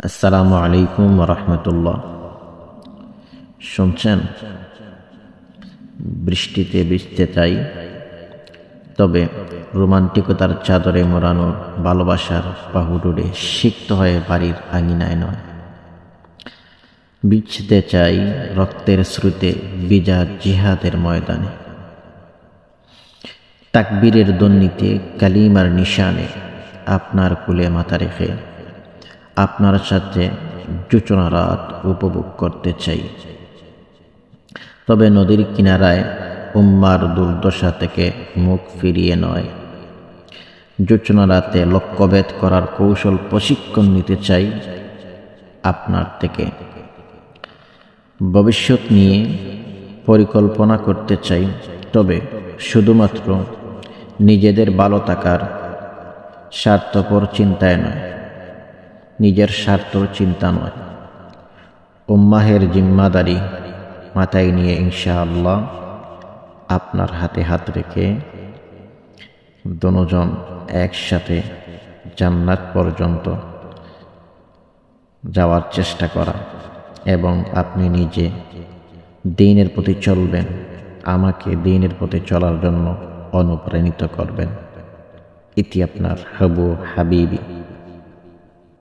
আসসালামু আলাইকুম রহমতুল্লাহ। শুনছেন, বৃষ্টিতে ভিজতে চাই, তবে রোমান্টিকতার চাদরে মোড়ানো ভালোবাসার পাহুডুরে সিক্ত হয়ে বাড়ির আঙিনায় নয়। ভিজতে চাই রক্তের স্রোতে ভিজা জিহাদের ময়দানে, তাকবীরের ধ্বনিতে কালিমার নিশানে আপনার কোলে মাথা রেখে আপনার সাথে জোছনা রাত উপভোগ করতে চাই। তবে নদীর কিনারায় উম্মার দুর্দশা থেকে মুখ ফিরিয়ে নয়, জোছনা রাতে লক্ষ্যভেদ করার কৌশল প্রশিক্ষণ নিতে চাই আপনার থেকে। ভবিষ্যৎ নিয়ে পরিকল্পনা করতে চাই, তবে শুধুমাত্র নিজেদের ভালো থাকার স্বার্থপর চিন্তায় নয়, নিজের স্বার্থর চিন্তা নয়। উম্মাহের জিম্মাদারি মাথায় নিয়ে ইনশাআল্লাহ আপনার হাতে হাত রেখে দুজন একসাথে জান্নাত পর্যন্ত যাওয়ার চেষ্টা করা, এবং আপনি নিজে দ্বীনের প্রতি চলবেন, আমাকে দ্বীনের প্রতি চলার জন্য অনুপ্রাণিত করবেন। ইতি আপনার হাবু হাবিবি।